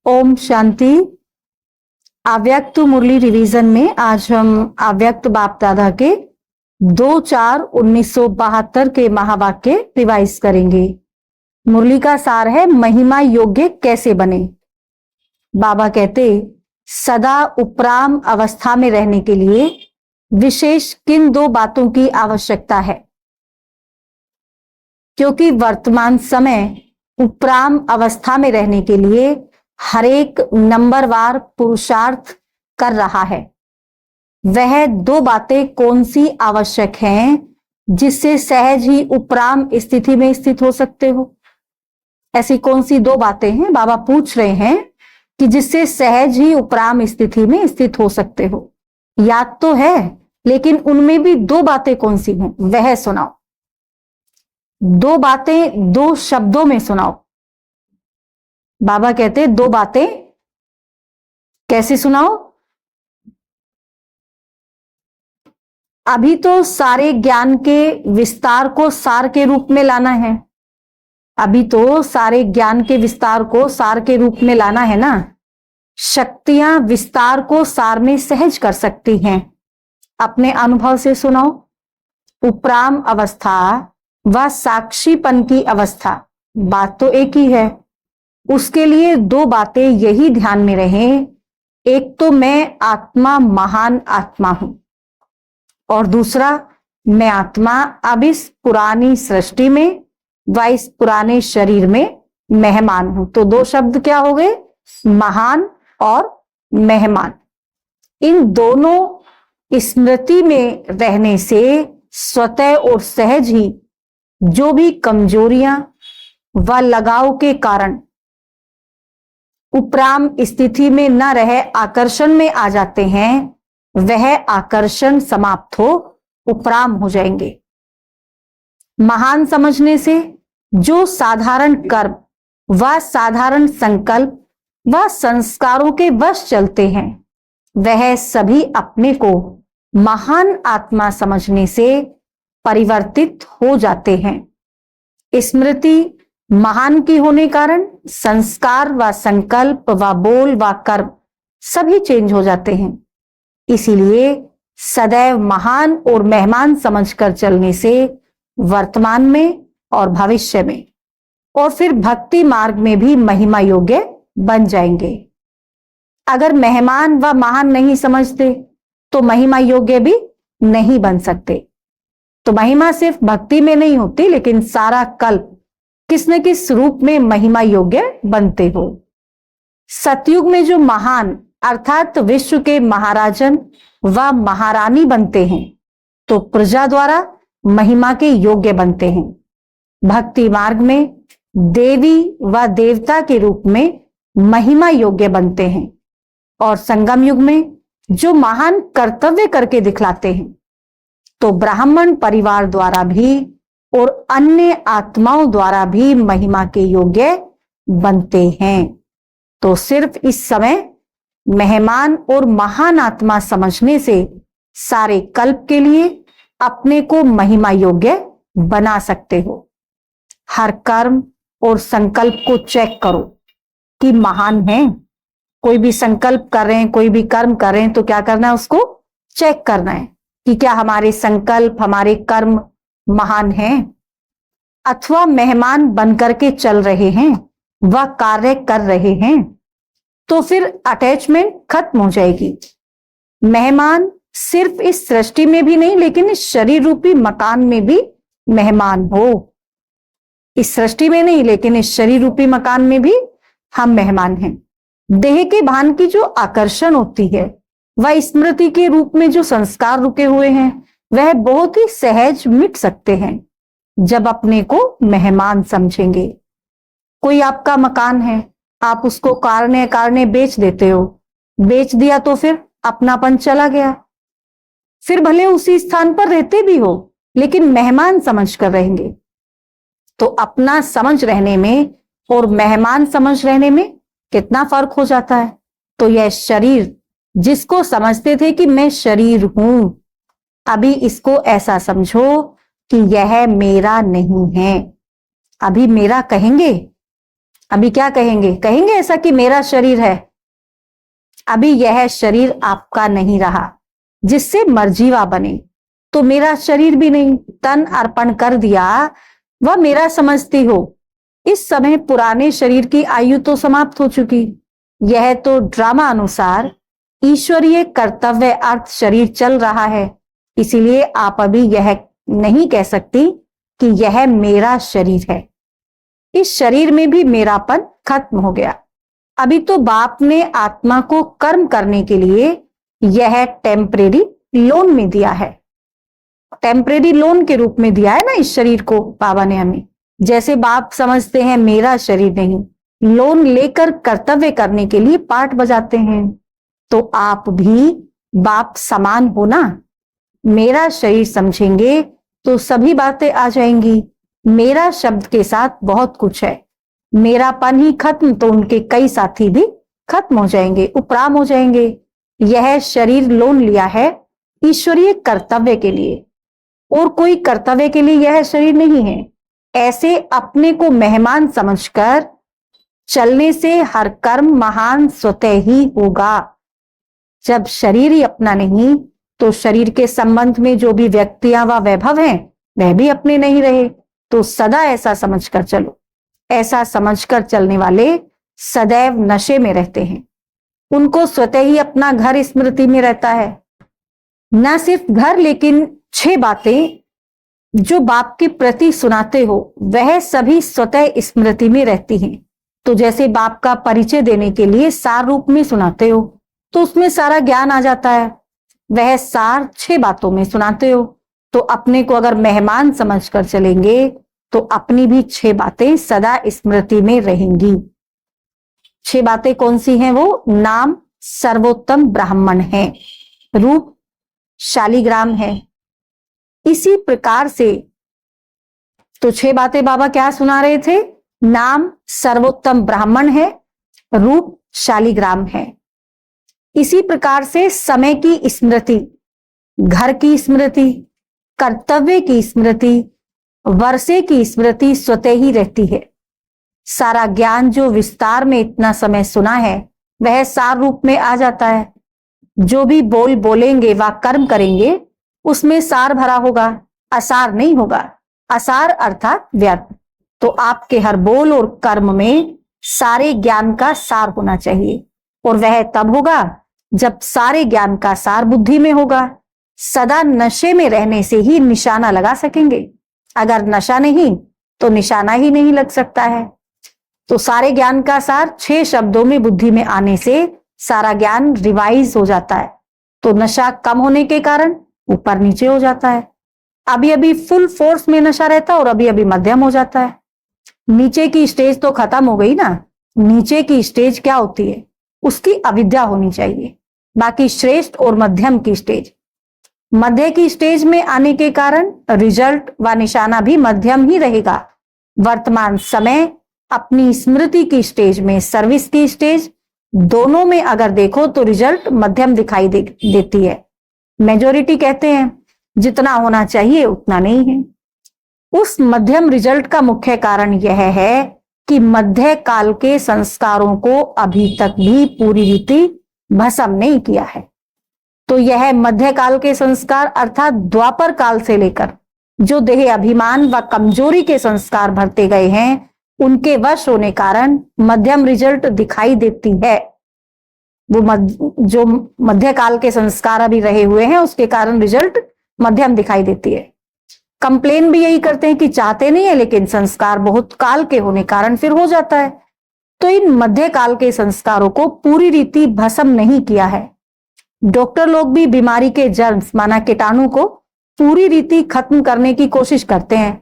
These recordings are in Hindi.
ओम शांति। अव्यक्त मुरली रिवीजन में आज हम अव्यक्त बाप दादा के 2/4/1972 के महावाक्य रिवाइज करेंगे। मुरली का सार है महिमा योग्य कैसे बने। बाबा कहते सदा उपराम अवस्था में रहने के लिए विशेष किन 2 बातों की आवश्यकता है, क्योंकि वर्तमान समय उपराम अवस्था में रहने के लिए हर एक नंबरवार पुरुषार्थ कर रहा है। वह 2 बातें कौन सी आवश्यक हैं जिससे सहज ही उपराम स्थिति में स्थित हो सकते हो। ऐसी कौन सी 2 बातें हैं बाबा पूछ रहे हैं कि जिससे सहज ही उपराम स्थिति में स्थित हो सकते हो। याद तो है, लेकिन उनमें भी 2 बातें कौन सी हैं वह सुनाओ। 2 बातें 2 शब्दों में सुनाओ। बाबा कहते 2 बातें कैसे सुनाओ। अभी तो सारे ज्ञान के विस्तार को सार के रूप में लाना है। अभी तो सारे ज्ञान के विस्तार को सार के रूप में लाना है ना। शक्तियां विस्तार को सार में सहज कर सकती हैं। अपने अनुभव से सुनाओ। उपराम अवस्था व साक्षीपन की अवस्था, बात तो एक ही है। उसके लिए 2 बातें यही ध्यान में रहें। एक तो मैं आत्मा महान आत्मा हूं, और दूसरा मैं आत्मा अब इस पुरानी सृष्टि में व इस पुराने शरीर में मेहमान हूं। तो 2 शब्द क्या हो गए, महान और मेहमान। इन दोनों स्मृति में रहने से स्वतः और सहज ही जो भी कमजोरियां व लगाव के कारण उपराम स्थिति में न रहे आकर्षण में आ जाते हैं, वह आकर्षण समाप्त हो उपराम हो जाएंगे। महान समझने से जो साधारण कर्म व साधारण संकल्प व संस्कारों के वश चलते हैं, वह सभी अपने को महान आत्मा समझने से परिवर्तित हो जाते हैं। स्मृति महान की होने कारण संस्कार व संकल्प व बोल व कर्म सभी चेंज हो जाते हैं। इसीलिए सदैव महान और मेहमान समझकर चलने से वर्तमान में और भविष्य में और फिर भक्ति मार्ग में भी महिमा योग्य बन जाएंगे। अगर मेहमान व महान नहीं समझते तो महिमा योग्य भी नहीं बन सकते। तो महिमा सिर्फ भक्ति में नहीं होती, लेकिन सारा कल्प किस न किस रूप में महिमा योग्य बनते हो। सतयुग में जो महान अर्थात विश्व के महाराजन व महारानी बनते हैं, तो प्रजा द्वारा महिमा के योग्य बनते हैं। भक्ति मार्ग में देवी व देवता के रूप में महिमा योग्य बनते हैं, और संगम युग में जो महान कर्तव्य करके दिखलाते हैं, तो ब्राह्मण परिवार द्वारा भी और अन्य आत्माओं द्वारा भी महिमा के योग्य बनते हैं। तो सिर्फ इस समय मेहमान और महान आत्मा समझने से सारे कल्प के लिए अपने को महिमा योग्य बना सकते हो। हर कर्म और संकल्प को चेक करो कि महान है। कोई भी संकल्प कर रहे हैं, कोई भी कर्म कर रहे हैं, तो क्या करना है, उसको चेक करना है कि क्या हमारे संकल्प हमारे कर्म महान हैं, अथवा मेहमान बनकर के चल रहे हैं व कार्य कर रहे हैं। तो फिर अटैचमेंट खत्म हो जाएगी। मेहमान सिर्फ इस सृष्टि में भी नहीं, लेकिन इस शरीर रूपी मकान में भी मेहमान हो। इस सृष्टि में नहीं, लेकिन इस शरीर रूपी मकान में भी हम मेहमान हैं। देह के भान की जो आकर्षण होती है वह स्मृति के रूप में जो संस्कार रुके हुए हैं, वह बहुत ही सहज मिट सकते हैं जब अपने को मेहमान समझेंगे। कोई आपका मकान है, आप उसको कारणे बेच देते हो। बेच दिया तो फिर अपनापन चला गया। फिर भले उसी स्थान पर रहते भी हो, लेकिन मेहमान समझ कर रहेंगे। तो अपना समझ रहने में और मेहमान समझ रहने में कितना फर्क हो जाता है। तो यह शरीर जिसको समझते थे कि मैं शरीर हूं, अभी इसको ऐसा समझो कि यह मेरा नहीं है। अभी मेरा कहेंगे, अभी क्या कहेंगे? कहेंगे ऐसा कि मेरा शरीर है। अभी यह शरीर आपका नहीं रहा जिससे मर्जीवा बने, तो मेरा शरीर भी नहीं, तन अर्पण कर दिया, वह मेरा समझती हो। इस समय पुराने शरीर की आयु तो समाप्त हो चुकी, यह तो ड्रामा अनुसार ईश्वरीय कर्तव्य अर्थ शरीर चल रहा है। इसीलिए आप अभी यह नहीं कह सकती कि यह मेरा शरीर है। इस शरीर में भी मेरापन खत्म हो गया। अभी तो बाप ने आत्मा को कर्म करने के लिए यह टेम्परेरी लोन में दिया है। टेम्परेरी लोन के रूप में दिया है ना इस शरीर को बाबा ने हमें। जैसे बाप समझते हैं मेरा शरीर नहीं, लोन लेकर कर्तव्य करने के लिए पाठ बजाते हैं, तो आप भी बाप समान हो ना। मेरा शरीर समझेंगे तो सभी बातें आ जाएंगी। मेरा शब्द के साथ बहुत कुछ है। मेरापन ही खत्म तो उनके कई साथी भी खत्म हो जाएंगे, उपराम हो जाएंगे। यह शरीर लोन लिया है ईश्वरीय कर्तव्य के लिए, और कोई कर्तव्य के लिए यह शरीर नहीं है। ऐसे अपने को मेहमान समझकर चलने से हर कर्म महान स्वतः ही होगा। जब शरीर ही अपना नहीं, तो शरीर के संबंध में जो भी व्यक्तियां व वैभव हैं वह भी अपने नहीं रहे। तो सदा ऐसा समझकर चलो। ऐसा समझकर चलने वाले सदैव नशे में रहते हैं। उनको स्वतः ही अपना घर स्मृति में रहता है। न सिर्फ घर, लेकिन 6 बातें जो बाप के प्रति सुनाते हो वह सभी स्वतः स्मृति में रहती हैं। तो जैसे बाप का परिचय देने के लिए सार रूप में सुनाते हो, तो उसमें सारा ज्ञान आ जाता है। वह सार 6 बातों में सुनाते हो, तो अपने को अगर मेहमान समझकर चलेंगे तो अपनी भी 6 बातें सदा स्मृति में रहेंगी। 6 बातें कौन सी हैं? वो नाम सर्वोत्तम ब्राह्मण है, रूप शालिग्राम है। इसी प्रकार से तो 6 बातें बाबा क्या सुना रहे थे? नाम सर्वोत्तम ब्राह्मण है, रूप शालिग्राम है। इसी प्रकार से समय की स्मृति, घर की स्मृति, कर्तव्य की स्मृति, वर्षे की स्मृति स्वतः ही रहती है। सारा ज्ञान जो विस्तार में इतना समय सुना है वह सार रूप में आ जाता है। जो भी बोलेंगे व कर्म करेंगे उसमें सार भरा होगा, असार नहीं होगा। असार अर्थात व्यर्थ। तो आपके हर बोल और कर्म में सारे ज्ञान का सार होना चाहिए, और वह तब होगा जब सारे ज्ञान का सार बुद्धि में होगा। सदा नशे में रहने से ही निशाना लगा सकेंगे। अगर नशा नहीं तो निशाना ही नहीं लग सकता है। तो सारे ज्ञान का सार 6 शब्दों में बुद्धि में आने से सारा ज्ञान रिवाइज हो जाता है। तो नशा कम होने के कारण ऊपर नीचे हो जाता है। अभी अभी फुल फोर्स में नशा रहता है और अभी अभी मध्यम हो जाता है। नीचे की स्टेज तो खत्म हो गई ना। नीचे की स्टेज क्या होती है? उसकी अविद्या होनी चाहिए। बाकी श्रेष्ठ और मध्यम की स्टेज, मध्य की स्टेज में आने के कारण रिजल्ट व निशाना भी मध्यम ही रहेगा। वर्तमान समय अपनी स्मृति की स्टेज में, सर्विस की स्टेज, दोनों में अगर देखो तो रिजल्ट मध्यम दिखाई देती है। मेजॉरिटी कहते हैं जितना होना चाहिए उतना नहीं है। उस मध्यम रिजल्ट का मुख्य कारण यह है कि मध्य काल के संस्कारों को अभी तक भी पूरी रीति भस्म नहीं किया है। तो यह मध्य काल के संस्कार अर्थात द्वापर काल से लेकर जो देह अभिमान व कमजोरी के संस्कार भरते गए हैं, उनके वश होने कारण मध्यम रिजल्ट दिखाई देती है। वो जो मध्य काल के संस्कार अभी रहे हुए हैं उसके कारण रिजल्ट मध्यम दिखाई देती है। कंप्लेन भी यही करते हैं कि चाहते नहीं है, लेकिन संस्कार बहुत काल के होने कारण फिर हो जाता है। तो इन मध्य काल के संस्कारों को पूरी रीति भस्म नहीं किया है। डॉक्टर लोग भी बीमारी के जर्म्स माना कीटाणु को पूरी रीति खत्म करने की कोशिश करते हैं।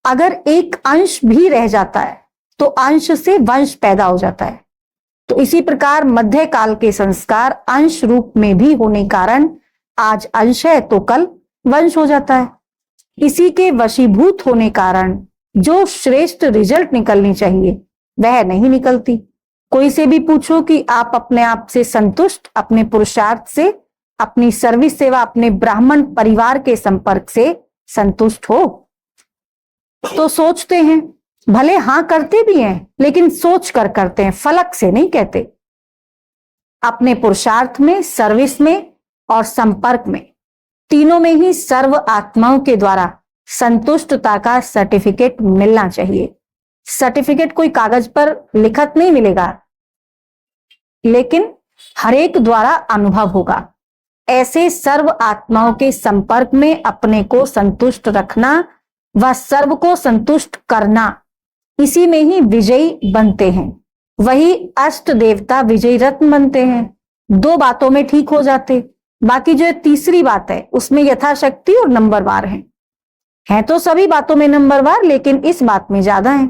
अगर एक अंश भी रह जाता है तो अंश से वंश पैदा हो जाता है। तो इसी प्रकार मध्य काल के संस्कार अंश रूप में भी होने कारण आज अंश है तो कल वंश हो जाता है। इसी के वशीभूत होने कारण जो श्रेष्ठ रिजल्ट निकलनी चाहिए वह नहीं निकलती। कोई से भी पूछो कि आप अपने आप से संतुष्ट, अपने पुरुषार्थ से, अपनी सर्विस सेवा, अपने ब्राह्मण परिवार के संपर्क से संतुष्ट हो, तो सोचते हैं भले हां करते भी हैं लेकिन सोच कर करते हैं, फलक से नहीं कहते। अपने पुरुषार्थ में, सर्विस में और संपर्क में, तीनों में ही सर्व आत्माओं के द्वारा संतुष्टता का सर्टिफिकेट मिलना चाहिए। सर्टिफिकेट कोई कागज पर लिखत नहीं मिलेगा, लेकिन हर एक द्वारा अनुभव होगा। ऐसे सर्व आत्माओं के संपर्क में अपने को संतुष्ट रखना व सर्व को संतुष्ट करना, इसी में ही विजयी बनते हैं। वही अष्ट देवता विजयी रत्न बनते हैं। दो बातों में ठीक हो जाते, बाकी जो तीसरी बात है उसमें यथाशक्ति और नंबरवार हैं तो सभी बातों में नंबरवार, लेकिन इस बात में ज्यादा है।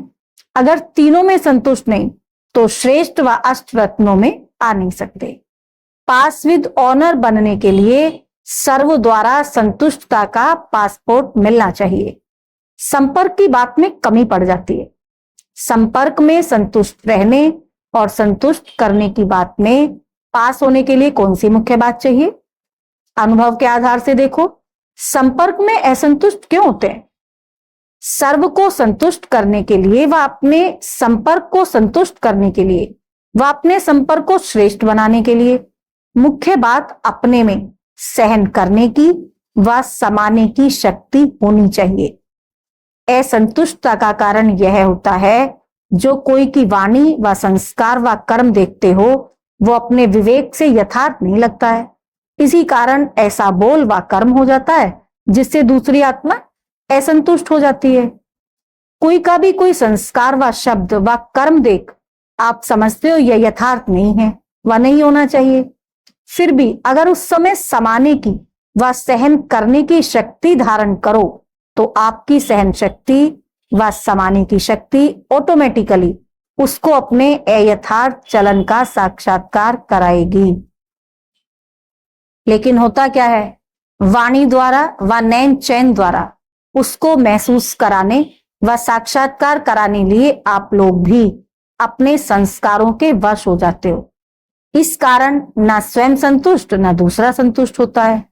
अगर तीनों में संतुष्ट नहीं तो श्रेष्ठ व अष्ट रत्नों में आ नहीं सकते। पास विद ऑनर बनने के लिए सर्व द्वारा संतुष्टता का पासपोर्ट मिलना चाहिए। संपर्क की बात में कमी पड़ जाती है। संपर्क में संतुष्ट रहने और संतुष्ट करने की बात में पास होने के लिए कौन सी मुख्य बात चाहिए? अनुभव के आधार से देखो, संपर्क में असंतुष्ट क्यों होते हैं? सर्व को संतुष्ट करने के लिए व अपने संपर्क को संतुष्ट करने के लिए व अपने संपर्क को श्रेष्ठ बनाने के लिए मुख्य बात अपने में सहन करने की व समाने की शक्ति होनी चाहिए। असंतुष्टता का कारण यह होता है जो कोई की वाणी व संस्कार व कर्म देखते हो वो अपने विवेक से यथार्थ नहीं लगता है। इसी कारण ऐसा बोल व कर्म हो जाता है जिससे दूसरी आत्मा असंतुष्ट हो जाती है। कोई का भी कोई संस्कार व शब्द व कर्म देख आप समझते हो यह यथार्थ नहीं है व नहीं होना चाहिए, फिर भी अगर उस समय समाने की व सहन करने की शक्ति धारण करो तो आपकी सहन शक्ति व समाने की शक्ति ऑटोमेटिकली उसको अपने अयथार्थ चलन का साक्षात्कार कराएगी। लेकिन होता क्या है, वाणी द्वारा व नैन चैन द्वारा उसको महसूस कराने व साक्षात्कार कराने लिए आप लोग भी अपने संस्कारों के वश हो जाते हो। इस कारण ना स्वयं संतुष्ट ना दूसरा संतुष्ट होता है।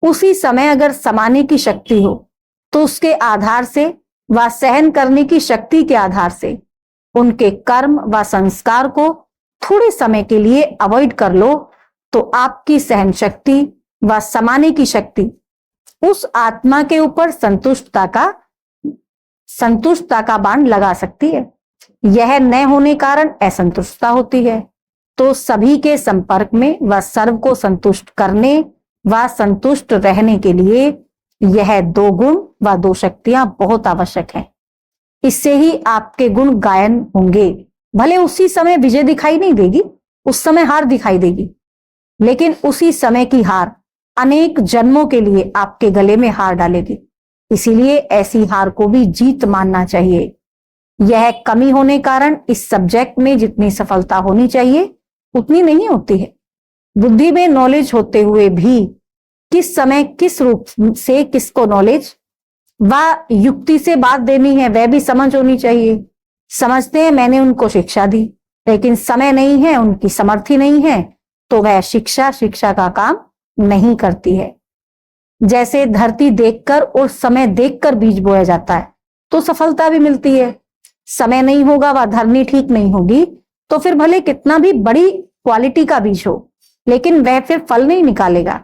उसी समय अगर समाने की शक्ति हो तो उसके आधार से व सहन करने की शक्ति के आधार से उनके कर्म व संस्कार को थोड़े समय के लिए अवॉइड कर लो तो आपकी सहन शक्ति व समाने की शक्ति उस आत्मा के ऊपर संतुष्टता का बाण लगा सकती है। यह न होने कारण असंतुष्टता होती है। तो सभी के संपर्क में व सर्व को संतुष्ट करने व संतुष्ट रहने के लिए यह दो गुण व दो शक्तियां बहुत आवश्यक हैं। इससे ही आपके गुण गायन होंगे। भले उसी समय विजय दिखाई नहीं देगी, उस समय हार दिखाई देगी, लेकिन उसी समय की हार अनेक जन्मों के लिए आपके गले में हार डालेगी। इसीलिए ऐसी हार को भी जीत मानना चाहिए। यह कमी होने कारण इस सब्जेक्ट में जितनी सफलता होनी चाहिए उतनी नहीं होती है। बुद्धि में नॉलेज होते हुए भी किस समय किस रूप से किसको नॉलेज व युक्ति से बात देनी है वह भी समझ होनी चाहिए। समझते हैं मैंने उनको शिक्षा दी, लेकिन समय नहीं है, उनकी समर्थी नहीं है, तो वह शिक्षा का काम नहीं करती है। जैसे धरती देखकर और समय देखकर बीज बोया जाता है तो सफलता भी मिलती है। समय नहीं होगा व धरनी ठीक नहीं होगी तो फिर भले कितना भी बड़ी क्वालिटी का बीज हो, लेकिन वह फिर फल नहीं निकालेगा।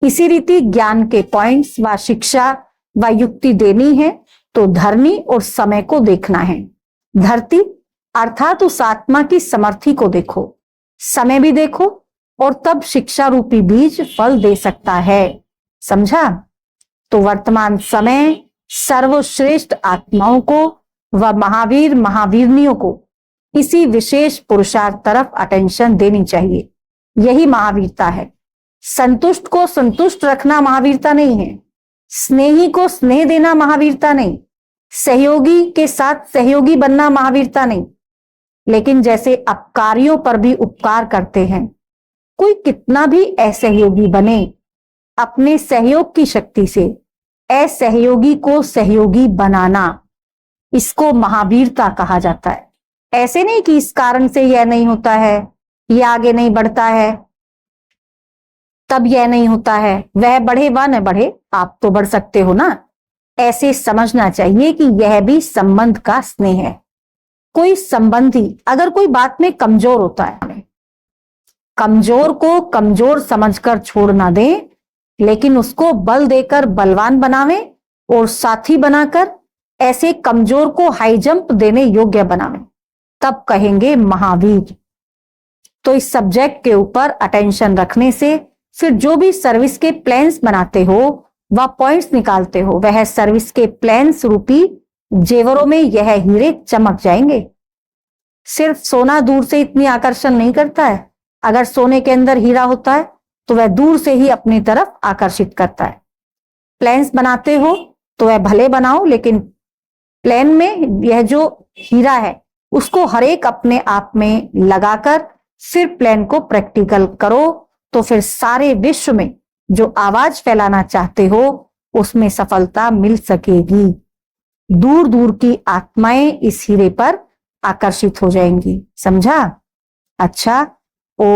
इसी रीति ज्ञान के पॉइंट्स व शिक्षा व युक्ति देनी है तो धरनी और समय को देखना है। धरती अर्थात उस आत्मा की समर्थी को देखो, समय भी देखो, और तब शिक्षा रूपी बीज फल दे सकता है। समझा? तो वर्तमान समय सर्वश्रेष्ठ आत्माओं को व महावीर महावीरनियों को इसी विशेष पुरुषार्थ तरफ अटेंशन देनी चाहिए। यही महावीरता है। संतुष्ट को संतुष्ट रखना महावीरता नहीं है। स्नेही को स्नेह देना महावीरता नहीं। सहयोगी के साथ सहयोगी बनना महावीरता नहीं। लेकिन जैसे अपकारियों पर भी उपकार करते हैं, कोई कितना भी असहयोगी बने, अपने सहयोग की शक्ति से असहयोगी को सहयोगी बनाना, इसको महावीरता कहा जाता है। ऐसे नहीं कि इस कारण से यह नहीं होता है, यह आगे नहीं बढ़ता है, तब यह नहीं होता है, वह बढ़े व न बढ़े, आप तो बढ़ सकते हो ना। ऐसे समझना चाहिए कि यह भी संबंध का स्नेह है। कोई संबंधी अगर कोई बात में कमजोर होता है, कमजोर को कमजोर समझकर छोड़ ना दे, लेकिन उसको बल देकर बलवान बनावे और साथी बनाकर ऐसे कमजोर को हाई जंप देने योग्य बनावे, तब कहेंगे महावीर। तो इस सब्जेक्ट के ऊपर अटेंशन रखने से फिर जो भी सर्विस के प्लान्स बनाते हो, वह पॉइंट्स निकालते हो, वह सर्विस के प्लान्स रूपी जेवरों में यह हीरे चमक जाएंगे। सिर्फ सोना दूर से इतनी आकर्षण नहीं करता है, अगर सोने के अंदर हीरा होता है तो वह दूर से ही अपनी तरफ आकर्षित करता है। प्लान्स बनाते हो तो वह भले बनाओ, लेकिन प्लान में यह जो हीरा है उसको हर एक अपने आप में लगाकर फिर प्लान को प्रैक्टिकल करो, तो फिर सारे विश्व में जो आवाज फैलाना चाहते हो उसमें सफलता मिल सकेगी। दूर दूर की आत्माएं इस हीरे पर आकर्षित हो जाएंगी। समझा? अच्छा। ओ